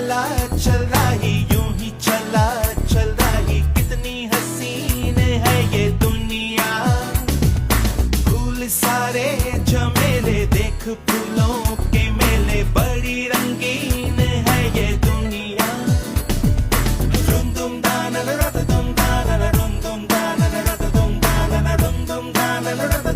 चला चल रही यूं ही चला चल रही कितनी हसीन है ये दुनिया फूल सारे झमेले देख फूलों के मेले बड़ी रंगीन है ये दुनिया रुम दुम दाना रत दुम दाना रुम दुम दाना रत दुम दाना रुम दुम दाना रत